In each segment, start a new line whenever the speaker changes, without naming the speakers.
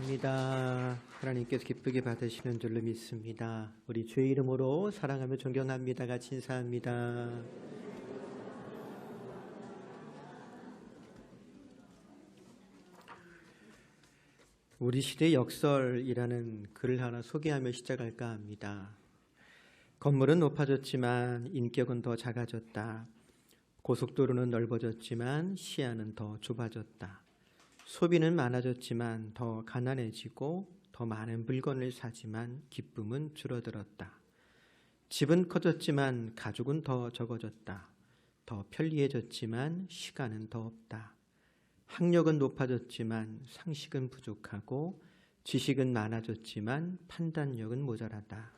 감사합니다. 하나님께서 기쁘게 받으시는 줄로 믿습니다. 우리 주의 이름으로 사랑하며 존경합니다. 같이 인사합니다. 우리 시대 역설이라는 글을 하나 소개하며 시작할까 합니다. 건물은 높아졌지만 인격은 더 작아졌다. 고속도로는 넓어졌지만 시야는 더 좁아졌다. 소비는 많아졌지만 더 가난해지고 더 많은 물건을 사지만 기쁨은 줄어들었다. 집은 커졌지만 가족은 더 적어졌다. 더 편리해졌지만 시간은 더 없다. 학력은 높아졌지만 상식은 부족하고 지식은 많아졌지만 판단력은 모자라다.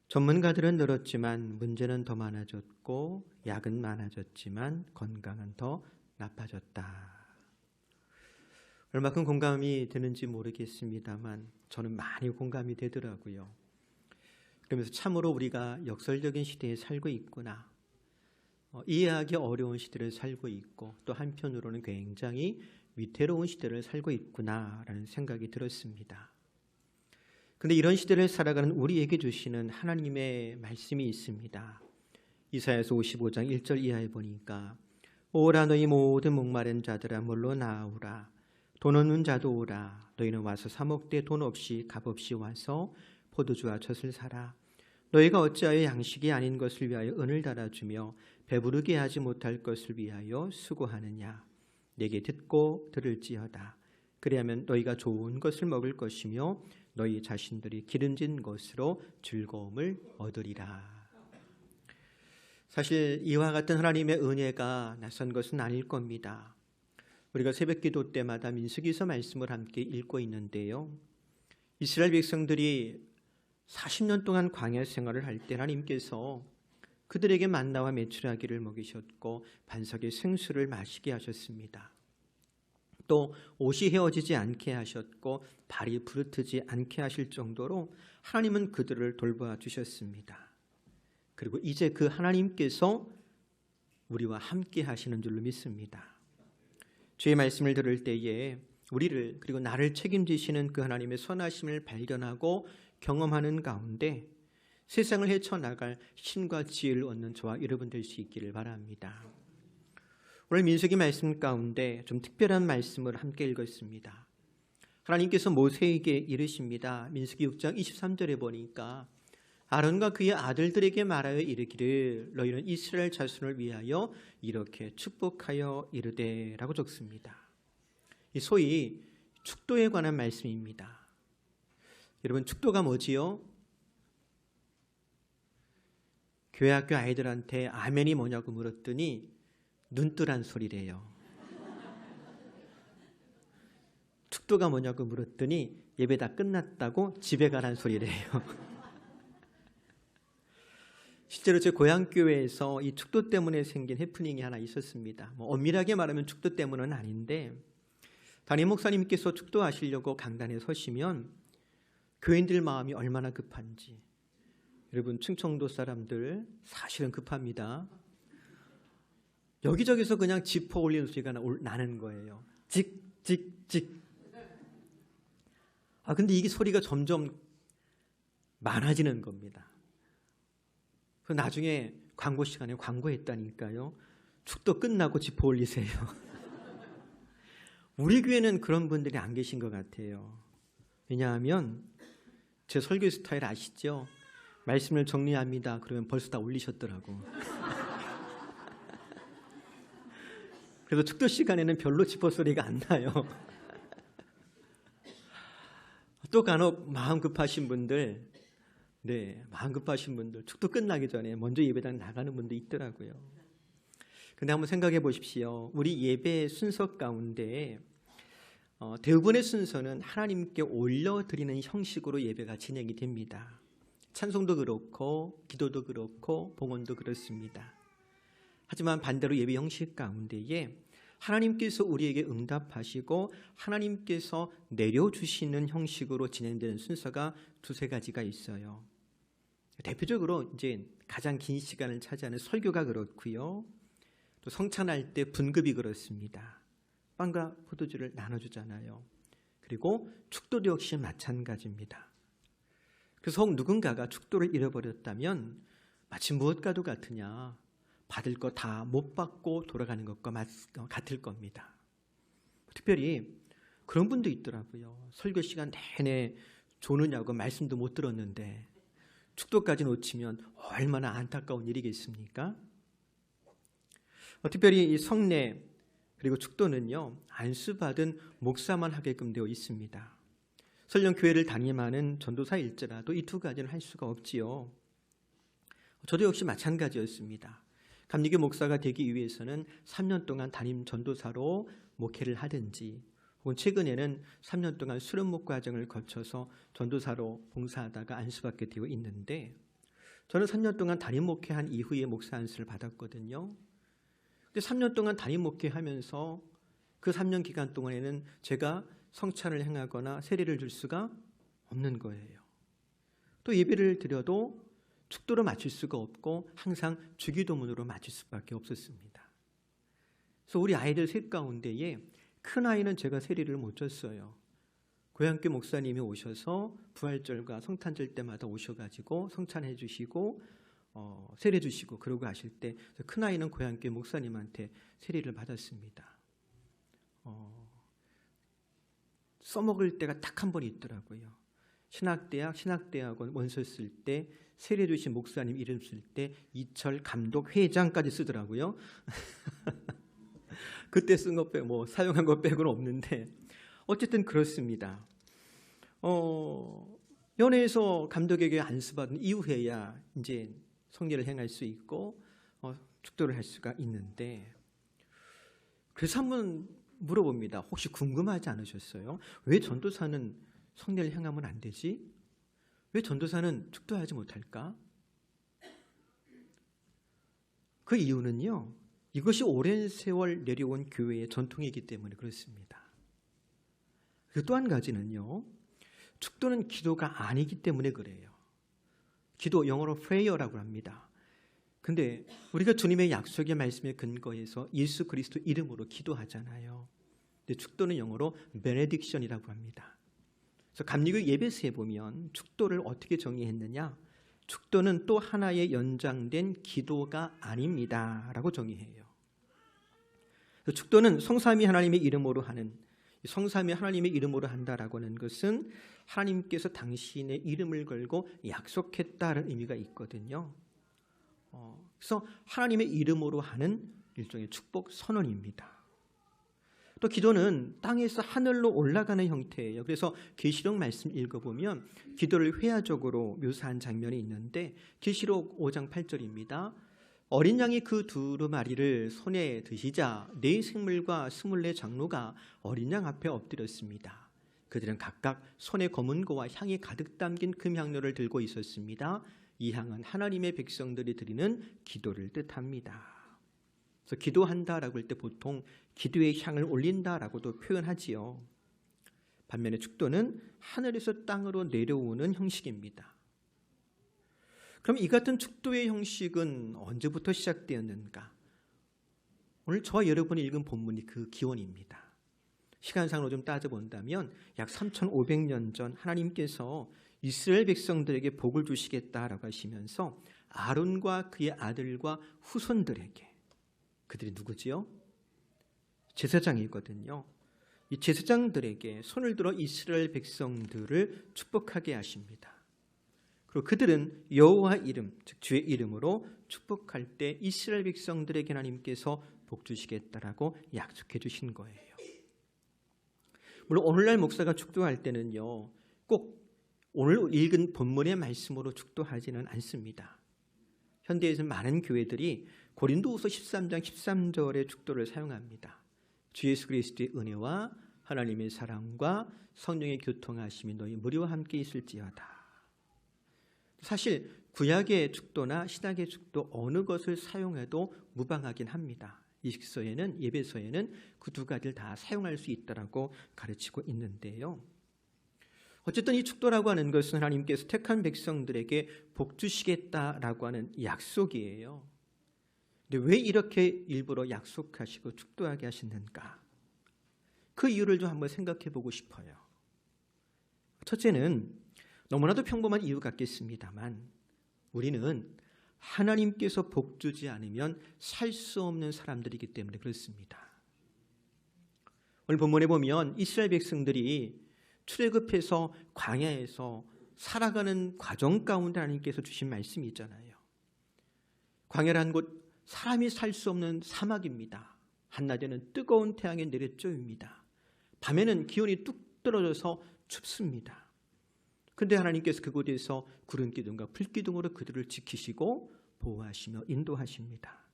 전문가들은 늘었지만 문제는 더 많아졌고 약은 많아졌지만 건강은 더 나빠졌다. 얼마큼 공감이 되는지 모르겠습니다만 저는 많이 공감이 되더라고요. 그러면서 참으로 우리가 역설적인 시대에 살고 있구나. 이해하기 어려운 시대를 살고 있고 또 한편으로는 굉장히 위태로운 시대를 살고 있구나라는 생각이 들었습니다. 그런데 이런 시대를 살아가는 우리에게 주시는 하나님의 말씀이 있습니다. 이사야서 55장 1절 이하에 보니까 오라 너희 모든 목마른 자들아 물로 나오라. 돈 없는 자도 오라. 너희는 와서 사 먹되 돈 없이 값 없이 와서 포도주와 젖을 사라. 너희가 어찌하여 양식이 아닌 것을 위하여 은을 달아주며 배부르게 하지 못할 것을 위하여 수고하느냐. 내게 듣고 들을지어다. 그리하면 너희가 좋은 것을 먹을 것이며 너희 자신들이 기름진 것으로 즐거움을 얻으리라. 사실 이와 같은 하나님의 은혜가 낯선 것은 아닐 겁니다. 우리가 새벽기도 때마다 민수기서 말씀을 함께 읽고 있는데요. 이스라엘 백성들이 40년 동안 광야 생활을 할 때 하나님께서 그들에게 만나와 메추라기를 먹이셨고 반석의 생수를 마시게 하셨습니다. 또 옷이 헤어지지 않게 하셨고 발이 부르트지 않게 하실 정도로 하나님은 그들을 돌봐 주셨습니다. 그리고 이제 그 하나님께서 우리와 함께 하시는 줄로 믿습니다. 주의 말씀을 들을 때에 우리를 그리고 나를 책임지시는 그 하나님의 선하심을 발견하고 경험하는 가운데 세상을 헤쳐나갈 신과 지혜를 얻는 저와 여러분 될 수 있기를 바랍니다. 오늘 민수기 말씀 가운데 좀 특별한 말씀을 함께 읽었습니다. 하나님께서 모세에게 이르십니다. 민수기 6장 23절에 보니까 아론과 그의 아들들에게 말하여 이르기를 너희는 이스라엘 자손을 위하여 이렇게 축복하여 이르되 라고 적습니다. 이 소위 축도에 관한 말씀입니다. 여러분 축도가 뭐지요? 교회 학교 아이들한테 아멘이 뭐냐고 물었더니 눈뜨란 소리래요. 축도가 뭐냐고 물었더니 예배 다 끝났다고 집에 가란 소리래요. 실제로 제 고향교회에서 이 축도 때문에 생긴 해프닝이 하나 있었습니다. 엄밀하게 말하면 축도 때문은 아닌데 담임 목사님께서 축도하시려고 강단에 서시면 교인들 마음이 얼마나 급한지, 여러분 충청도 사람들 사실은 급합니다. 여기저기서 그냥 지퍼 올리는 소리가 나는 거예요. 찍찍찍. 근데 이게 소리가 점점 많아지는 겁니다. 그 나중에 광고 시간에 광고했다니까요. 축도 끝나고 지퍼 올리세요. 우리 교회는 그런 분들이 안 계신 것 같아요. 왜냐하면 제 설교 스타일 아시죠? 말씀을 정리합니다. 그러면 벌써 다 올리셨더라고. 그래서 축도 시간에는 별로 지퍼 소리가 안 나요. 또 간혹 마음 급하신 분들, 축도 끝나기 전에 먼저 예배당 나가는 분도 있더라고요. 근데 한번 생각해 보십시오. 우리 예배 순서 가운데 대부분의 순서는 하나님께 올려드리는 형식으로 예배가 진행이 됩니다. 찬송도 그렇고 기도도 그렇고 봉헌도 그렇습니다. 하지만 반대로 예배 형식 가운데에 하나님께서 우리에게 응답하시고 하나님께서 내려주시는 형식으로 진행되는 순서가 두세 가지가 있어요. 대표적으로 이제 가장 긴 시간을 차지하는 설교가 그렇고요. 또 성찬할 때 분급이 그렇습니다. 빵과 포도주를 나눠주잖아요. 그리고 축도도 역시 마찬가지입니다. 그래서 혹 누군가가 축도를 잃어버렸다면 마치 무엇과도 같으냐, 받을 거 다 못 받고 돌아가는 것과 같을 겁니다. 특별히 그런 분도 있더라고요. 설교 시간 내내 조느냐고 말씀도 못 들었는데 축도까지 놓치면 얼마나 안타까운 일이겠습니까? 특별히 이 성례 그리고 축도는요, 안수받은 목사만 하게끔 되어 있습니다. 설령 교회를 담임하는 전도사일지라도 이 두 가지는 할 수가 없지요. 저도 역시 마찬가지였습니다. 감리교 목사가 되기 위해서는 3년 동안 담임 전도사로 목회를 하든지 혹은 최근에는 3년 동안 수련목 과정을 거쳐서 전도사로 봉사하다가 안수받게 되어 있는데, 저는 3년 동안 담임 목회한 이후에 목사 안수를 받았거든요. 근데 3년 동안 담임 목회하면서 그 3년 기간 동안에는 제가 성찬을 행하거나 세례를 줄 수가 없는 거예요. 또 예배를 드려도 축도로 마칠 수가 없고 항상 주기도문으로 마칠 수밖에 없었습니다. 그래서 우리 아이들 셋 가운데에 큰 아이는 제가 세례를 못 줬어요. 고향교 목사님이 오셔서 부활절과 성탄절 때마다 오셔가지고 성찬해 주시고 세례 주시고 그러고 하실 때 큰 아이는 고향교 목사님한테 세례를 받았습니다. 써먹을 때가 딱 한 번 있더라고요. 신학대학원 원서 쓸 때 세례 주신 목사님 이름 쓸 때 이철 감독 회장까지 쓰더라고요. 그때 쓴 것 빼고 사용한 것 빼고는 없는데 어쨌든 그렇습니다. 연회에서 감독에게 안수받은 이후에야 이제 성례를 행할 수 있고 축도를 할 수가 있는데, 그래서 한번 물어봅니다. 혹시 궁금하지 않으셨어요? 왜 전도사는 성례를 행하면 안 되지? 왜 전도사는 축도하지 못할까? 그 이유는요, 이것이 오랜 세월 내려온 교회의 전통이기 때문에 그렇습니다. 또 한 가지는요, 축도는 기도가 아니기 때문에 그래요. 기도, 영어로 prayer라고 합니다. 근데 우리가 주님의 약속의 말씀에 근거해서 예수 그리스도 이름으로 기도하잖아요. 근데 축도는 영어로 benediction이라고 합니다. 그래서 감리교 예배서에 보면 축도를 어떻게 정의했느냐? 축도는 또 하나의 연장된 기도가 아닙니다 라고 정의해요. 축도는 성삼위 하나님의 이름으로 하는, 성삼위 하나님의 이름으로 한다라고 하는 것은 하나님께서 당신의 이름을 걸고 약속했다는 의미가 있거든요. 그래서 하나님의 이름으로 하는 일종의 축복 선언입니다. 또 기도는 땅에서 하늘로 올라가는 형태예요. 그래서 계시록 말씀 읽어보면 기도를 회화적으로 묘사한 장면이 있는데, 계시록 5장 8절입니다. 어린 양이 그 두루마리를 손에 드시자 네 생물과 24 장로가 어린 양 앞에 엎드렸습니다. 그들은 각각 손에 검은 고와 향이 가득 담긴 금향료를 들고 있었습니다. 이 향은 하나님의 백성들이 드리는 기도를 뜻합니다. 그래서 기도한다라고 할 때 보통 기도의 향을 올린다라고도 표현하지요. 반면에 축도는 하늘에서 땅으로 내려오는 형식입니다. 그럼 이 같은 축도의 형식은 언제부터 시작되었는가? 오늘 저와 여러분이 읽은 본문이 그 기원입니다. 시간상으로 좀 따져본다면 약 3,500년 전 하나님께서 이스라엘 백성들에게 복을 주시겠다라고 하시면서 아론과 그의 아들과 후손들에게, 그들이 누구지요? 제사장이거든요. 이 제사장들에게 손을 들어 이스라엘 백성들을 축복하게 하십니다. 그리고 그들은 여호와 이름, 즉 주의 이름으로 축복할 때 이스라엘 백성들에게 하나님께서 복 주시겠다라고 약속해 주신 거예요. 물론 오늘날 목사가 축도할 때는요, 꼭 오늘 읽은 본문의 말씀으로 축도하지는 않습니다. 현대에서는 많은 교회들이 고린도후서 13장 13절의 축도를 사용합니다. 주 예수 그리스도의 은혜와 하나님의 사랑과 성령의 교통하심이 너희 무리와 함께 있을지어다. 사실 구약의 축도나 신약의 축도 어느 것을 사용해도 무방하긴 합니다. 이식서에는, 예배서에는 그 두 가지를 다 사용할 수 있다라고 가르치고 있는데요. 어쨌든 이 축도라고 하는 것은 하나님께서 택한 백성들에게 복 주시겠다라고 하는 약속이에요. 근데 왜 이렇게 일부러 약속하시고 축도하게 하시는가? 그 이유를 좀 한번 생각해 보고 싶어요. 첫째는 너무나도 평범한 이유 같겠습니다만 우리는 하나님께서 복 주지 않으면 살 수 없는 사람들이기 때문에 그렇습니다. 오늘 본문에 보면 이스라엘 백성들이 출애굽해서 광야에서 살아가는 과정 가운데 하나님께서 주신 말씀이 있잖아요. 광야란 곳 사람이 살 수 없는 사막입니다. 한낮에는 뜨거운 태양이 내려쬐입니다. 밤에는 기온이 뚝 떨어져서 춥습니다. 그런데 하나님께서 그곳에서 구름 기둥과 불 기둥으로 그들을 지키시고 보호하시며 인도하십니다.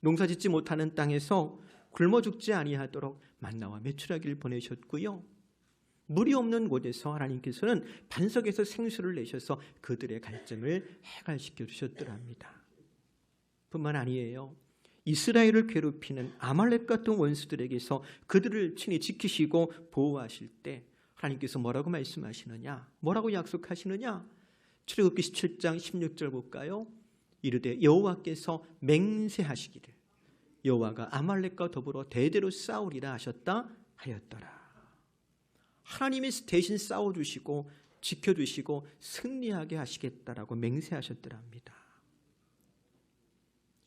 농사짓지 못하는 땅에서 굶어 죽지 아니하도록 만나와 메추라기를 보내셨고요. 물이 없는 곳에서 하나님께서는 반석에서 생수를 내셔서 그들의 갈증을 해갈시켜 주셨더랍니다. 뿐만 아니에요. 이스라엘을 괴롭히는 아말렉 같은 원수들에게서 그들을 친히 지키시고 보호하실 때 하나님께서 뭐라고 말씀하시느냐? 뭐라고 약속하시느냐? 출애굽기 17장 16절 볼까요? 이르되 여호와께서 맹세하시기를 여호와가 아말렉과 더불어 대대로 싸우리라 하셨다 하였더라. 하나님이 대신 싸워주시고 지켜주시고 승리하게 하시겠다라고 맹세하셨더랍니다.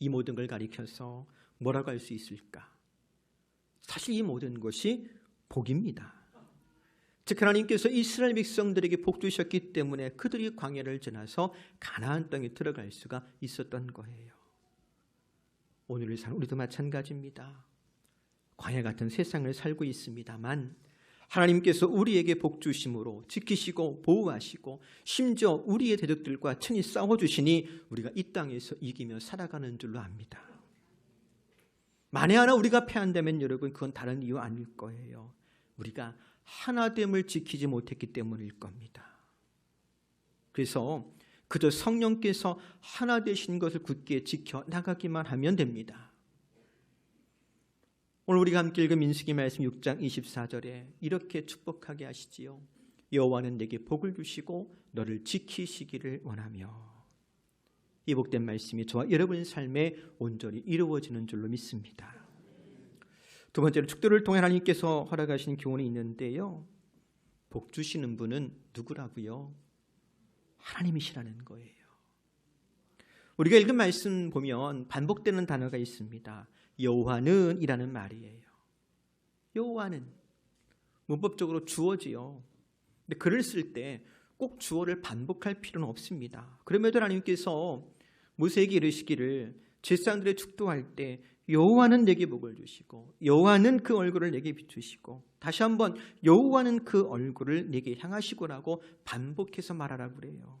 이 모든 걸 가리켜서 뭐라고 할 수 있을까? 사실 이 모든 것이 복입니다. 즉 하나님께서 이스라엘 백성들에게 복 주셨기 때문에 그들이 광야를 지나서 가나안 땅에 들어갈 수가 있었던 거예요. 오늘을 사는 우리도 마찬가지입니다. 광야 같은 세상을 살고 있습니다만 하나님께서 우리에게 복 주심으로 지키시고 보호하시고 심지어 우리의 대적들과 친히 싸워주시니 우리가 이 땅에서 이기며 살아가는 줄로 압니다. 만에 하나 우리가 패한다면 여러분 그건 다른 이유 아닐 거예요. 우리가 하나됨을 지키지 못했기 때문일 겁니다. 그래서 그저 성령께서 하나 되신 것을 굳게 지켜 나가기만 하면 됩니다. 오늘 우리가 함께 읽은 민수기 말씀 6장 24절에 이렇게 축복하게 하시지요. 여호와는 내게 복을 주시고 너를 지키시기를 원하며. 이 복된 말씀이 저와 여러분의 삶에 온전히 이루어지는 줄로 믿습니다. 두 번째로 축도를 통해 하나님께서 허락하신 교훈이 있는데요. 복 주시는 분은 누구라고요? 하나님이시라는 거예요. 우리가 읽은 말씀 보면 반복되는 단어가 있습니다. 여호와는 이라는 말이에요. 여호와는 문법적으로 주어지요. 근데 글을 쓸 때 꼭 주어를 반복할 필요는 없습니다. 그럼에도 하나님께서 모세에게 이르시기를 제사장들의 축도할 때 여호와는 내게 복을 주시고 여호와는 그 얼굴을 내게 비추시고 다시 한번 여호와는 그 얼굴을 내게 향하시고라고 반복해서 말하라고 그래요.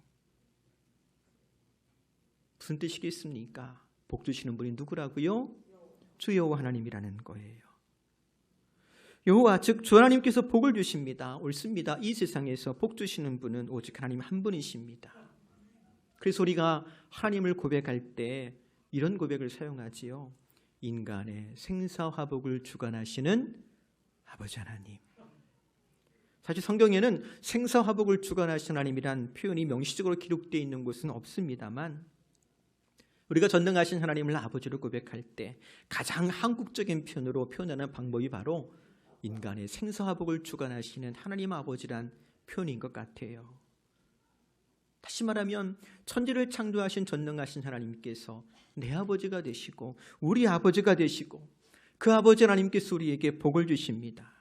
무슨 뜻이겠습니까? 복 주시는 분이 누구라고요? 주 여호와 하나님이라는 거예요. 여호와 즉 주 하나님께서 복을 주십니다. 옳습니다. 이 세상에서 복 주시는 분은 오직 하나님 한 분이십니다. 그래서 우리가 하나님을 고백할 때 이런 고백을 사용하지요. 인간의 생사화복을 주관하시는 아버지 하나님. 사실 성경에는 생사화복을 주관하시는 하나님이란 표현이 명시적으로 기록되어 있는 곳은 없습니다만 우리가 전능하신 하나님을 아버지로 고백할 때 가장 한국적인 표현으로 표현하는 방법이 바로 인간의 생사화복을 주관하시는 하나님 아버지란 표현인 것 같아요. 다시 말하면 천지를 창조하신 전능하신 하나님께서 내 아버지가 되시고 우리 아버지가 되시고 그 아버지 하나님께서 우리에게 복을 주십니다.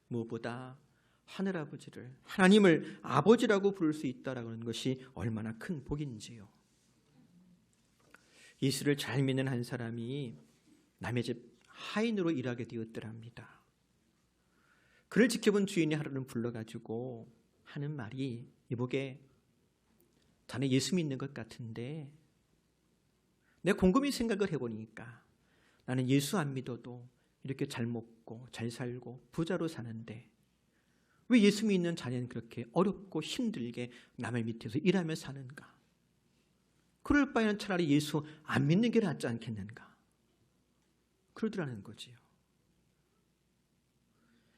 무엇보다 하늘아버지를 하나님을 아버지라고 부를 수 있다는 것이 얼마나 큰 복인지요. 예수를 잘 믿는 한 사람이 남의 집 하인으로 일하게 되었더랍니다. 그를 지켜본 주인이 하루는 불러가지고 하는 말이 이보게 자네 예수 믿는 것 같은데 내가 곰곰이 생각을 해보니까 나는 예수 안 믿어도 이렇게 잘 먹고 잘 살고 부자로 사는데 왜 예수 믿는 자네는 그렇게 어렵고 힘들게 남의 밑에서 일하며 사는가? 그럴 바에는 차라리 예수 안 믿는 게 낫지 않겠는가? 그러더라는 거지요.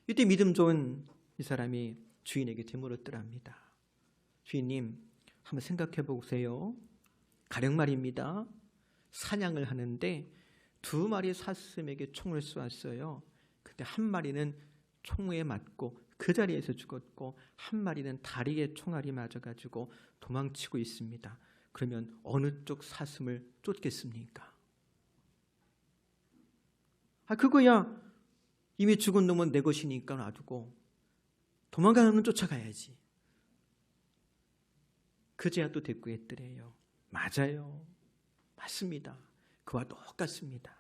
이때 믿음 좋은 이 사람이 주인에게 되물었더랍니다. 주인님, 한번 생각해 보세요. 가령 말입니다. 사냥을 하는데 두 마리의 사슴에게 총을 쏘았어요. 근데 한 마리는 총에 맞고 그 자리에서 죽었고, 한 마리는 다리에 총알이 맞아가지고 도망치고 있습니다. 그러면 어느 쪽 사슴을 쫓겠습니까? 그거야 이미 죽은 놈은 내 것이니까 놔두고 도망가는 놈은 쫓아가야지. 그제야 또 대꾸했더래요. 맞아요. 맞습니다. 그와 똑같습니다.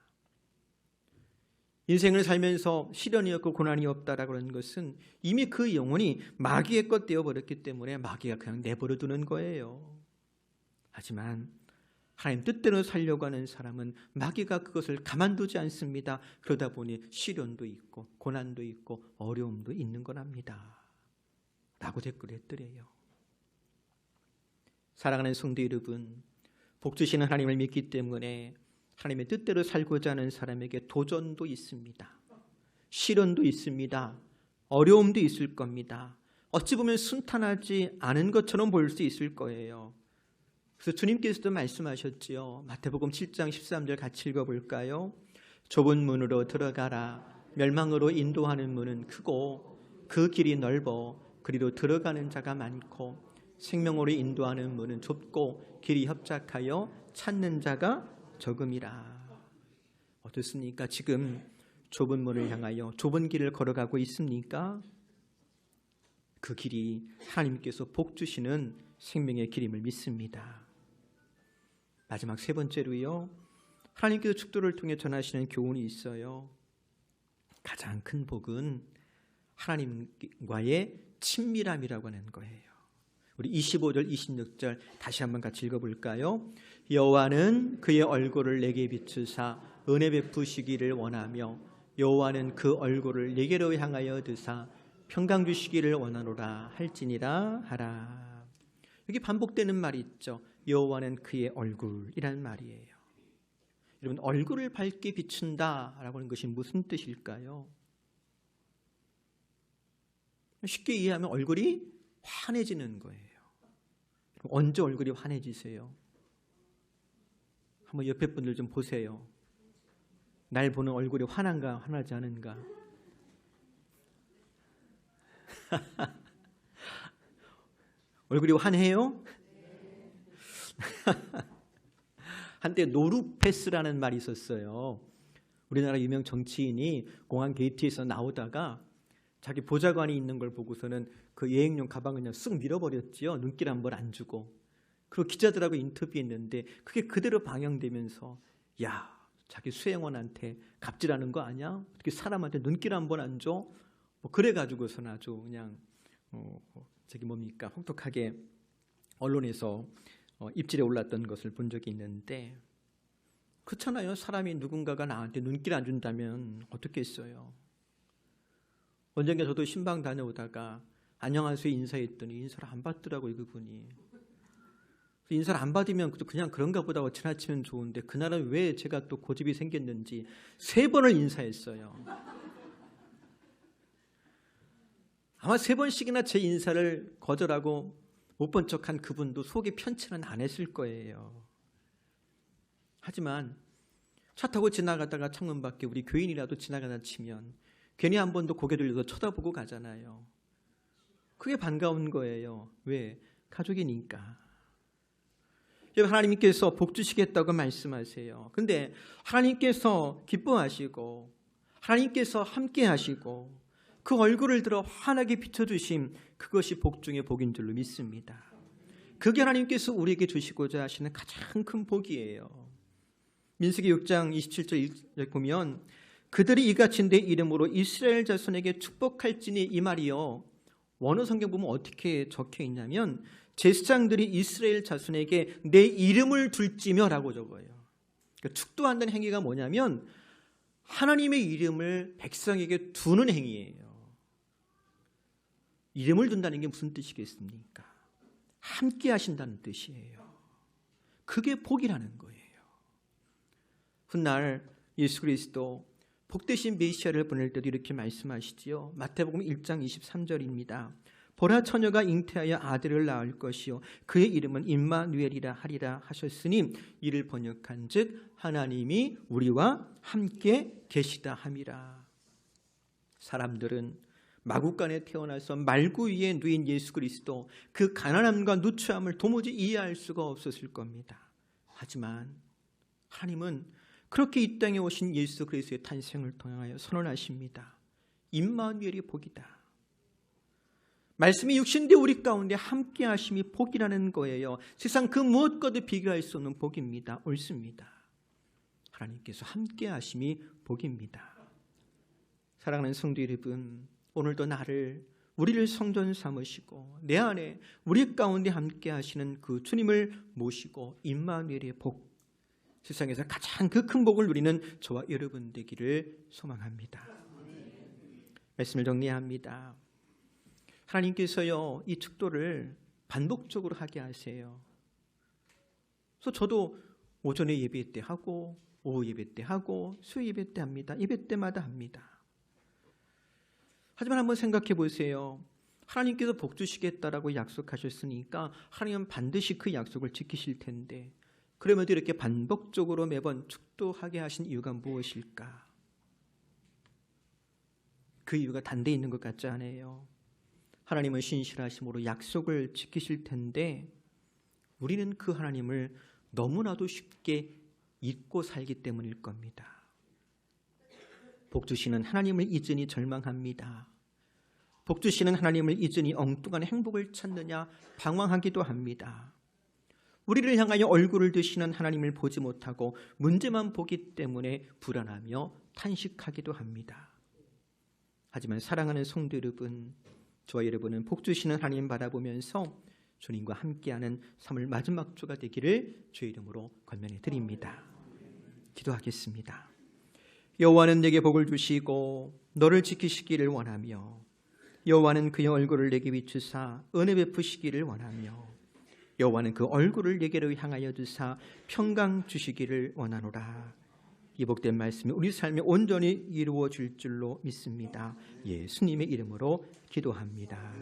인생을 살면서 시련이 없고 고난이 없다라고 하는 것은 이미 그 영혼이 마귀의 것 되어버렸기 때문에 마귀가 그냥 내버려 두는 거예요. 하지만 하나님 뜻대로 살려고 하는 사람은 마귀가 그것을 가만두지 않습니다. 그러다 보니 시련도 있고 고난도 있고 어려움도 있는 거랍니다. 라고 댓글을 했더래요. 사랑하는 성도 여러분, 복 주시는 하나님을 믿기 때문에 하나님의 뜻대로 살고자 하는 사람에게 도전도 있습니다. 시련도 있습니다. 어려움도 있을 겁니다. 어찌 보면 순탄하지 않은 것처럼 보일 수 있을 거예요. 그래서 주님께서도 말씀하셨지요. 마태복음 7장 13절 같이 읽어볼까요? 좁은 문으로 들어가라. 멸망으로 인도하는 문은 크고 그 길이 넓어 그리로 들어가는 자가 많고 생명으로 인도하는 문은 좁고 길이 협착하여 찾는 자가 적음이라. 어떻습니까? 지금 좁은 문을 향하여 좁은 길을 걸어가고 있습니까? 그 길이 하나님께서 복 주시는 생명의 길임을 믿습니다. 마지막 세 번째로요, 하나님께서 축도를 통해 전하시는 교훈이 있어요. 가장 큰 복은 하나님과의 친밀함이라고 하는 거예요. 우리 25절 26절 다시 한번 같이 읽어볼까요? 여호와는 그의 얼굴을 내게 비추사 은혜 베푸시기를 원하며 여호와는 그 얼굴을 내게로 향하여 드사 평강 주시기를 원하노라 할지니라 하라. 여기 반복되는 말이 있죠. 여호와는 그의 얼굴이라는 말이에요. 여러분, 얼굴을 밝게 비춘다라고 하는 것이 무슨 뜻일까요? 쉽게 이해하면 얼굴이 환해지는 거예요. 언제 얼굴이 환해지세요? 한번 옆에 분들 좀 보세요. 날 보는 얼굴이 환한가 환하지 않은가? 얼굴이 환해요? 한때 노루패스라는 말이 있었어요. 우리나라 유명 정치인이 공항 게이트에서 나오다가 자기 보좌관이 있는 걸 보고서는 그 여행용 가방을 그냥 쓱 밀어버렸지요. 눈길 한 번 안 주고. 그리고 기자들하고 인터뷰했는데 그게 그대로 방영되면서, 야, 자기 수행원한테 갑질하는 거 아니야? 어떻게 사람한테 눈길 한 번 안 줘? 뭐 그래가지고서는 아주 그냥 혹독하게 언론에서 입질에 올랐던 것을 본 적이 있는데, 그렇잖아요. 사람이 누군가가 나한테 눈길 안 준다면 어떻겠어요? 언젠가 저도 신방 다녀오다가 안녕하세요 인사했더니 인사를 안 받더라고요. 그분이. 인사를 안 받으면 그냥 그런가 보다 하고 지나치면 좋은데, 그날은 왜 제가 또 고집이 생겼는지 3번을 인사했어요. 아마 3번씩이나 제 인사를 거절하고 못 본 척한 그분도 속이 편치는 않았을 거예요. 하지만 차 타고 지나가다가 창문 밖에 우리 교인이라도 지나가다 치면 괜히 한 번 더 고개 돌려서 쳐다보고 가잖아요. 그게 반가운 거예요. 왜? 가족이니까. 하나님께서 복 주시겠다고 말씀하세요. 근데 하나님께서 기뻐하시고 하나님께서 함께 하시고 그 얼굴을 들어 환하게 비춰주심, 그것이 복 중의 복인 줄로 믿습니다. 그게 하나님께서 우리에게 주시고자 하시는 가장 큰 복이에요. 민수기 6장 27절 보면 그들이 이같이 내 이름으로 이스라엘 자손에게 축복할지니, 이 말이요, 원어 성경 보면 어떻게 적혀 있냐면 제사장들이 이스라엘 자손에게 내 이름을 둘지며 라고 적어요. 그러니까 축도한다는 행위가 뭐냐면 하나님의 이름을 백성에게 두는 행위예요. 이름을 둔다는 게 무슨 뜻이겠습니까? 함께 하신다는 뜻이에요. 그게 복이라는 거예요. 훗날 예수 그리스도 복되신 메시아를 보낼 때도 이렇게 말씀하시지요. 마태복음 1장 23절입니다. 보라, 처녀가 잉태하여 아들을 낳을 것이요 그의 이름은 임마누엘이라 하리라 하셨으니, 이를 번역한 즉 하나님이 우리와 함께 계시다 함이라. 사람들은 마구간에 태어나서 말구 위에 누인 예수 그리스도, 그 가난함과 누추함을 도무지 이해할 수가 없었을 겁니다. 하지만 하나님은 그렇게 이 땅에 오신 예수 그리스도의 탄생을 통하여 선언하십니다. 임마누엘이 복이다. 말씀이 육신되 우리 가운데 함께 하심이 복이라는 거예요. 세상 그 무엇과도 비교할 수 없는 복입니다. 옳습니다. 하나님께서 함께 하심이 복입니다. 사랑하는 성도 여러분, 오늘도 우리를 성전 삼으시고 내 안에 우리 가운데 함께 하시는 그 주님을 모시고 임마누엘의 복, 세상에서 가장 그 큰 복을 누리는 저와 여러분 되기를 소망합니다. 말씀을 정리합니다. 하나님께서요, 이 축도를 반복적으로 하게 하세요. 그래서 저도 오전에 예배 때 하고 오후 예배 때 하고 수요 예배 때 합니다. 예배 때마다 합니다. 하지만 한번 생각해 보세요. 하나님께서 복 주시겠다라고 약속하셨으니까 하나님은 반드시 그 약속을 지키실 텐데, 그럼에도 이렇게 반복적으로 매번 축도하게 하신 이유가 무엇일까? 그 이유가 단데 있는 것 같지 않아요? 하나님은 신실하심으로 약속을 지키실 텐데 우리는 그 하나님을 너무나도 쉽게 잊고 살기 때문일 겁니다. 복 주시는 하나님을 잊으니 절망합니다. 복 주시는 하나님을 잊으니 엉뚱한 행복을 찾느냐 방황하기도 합니다. 우리를 향하여 얼굴을 드시는 하나님을 보지 못하고 문제만 보기 때문에 불안하며 탄식하기도 합니다. 하지만 사랑하는 성도 여러분, 저와 여러분은 복 주시는 하나님 바라보면서 주님과 함께하는 3월 마지막 주가 되기를 주의 이름으로 권면해 드립니다. 기도하겠습니다. 여호와는 내게 복을 주시고 너를 지키시기를 원하며, 여호와는 그의 얼굴을 내게 비추사 은혜 베푸시기를 원하며, 여호와는 그 얼굴을 내게로 향하여 두사 평강 주시기를 원하노라. 이 복된 말씀이 우리 삶에 온전히 이루어질 줄로 믿습니다. 예수님의 이름으로 기도합니다.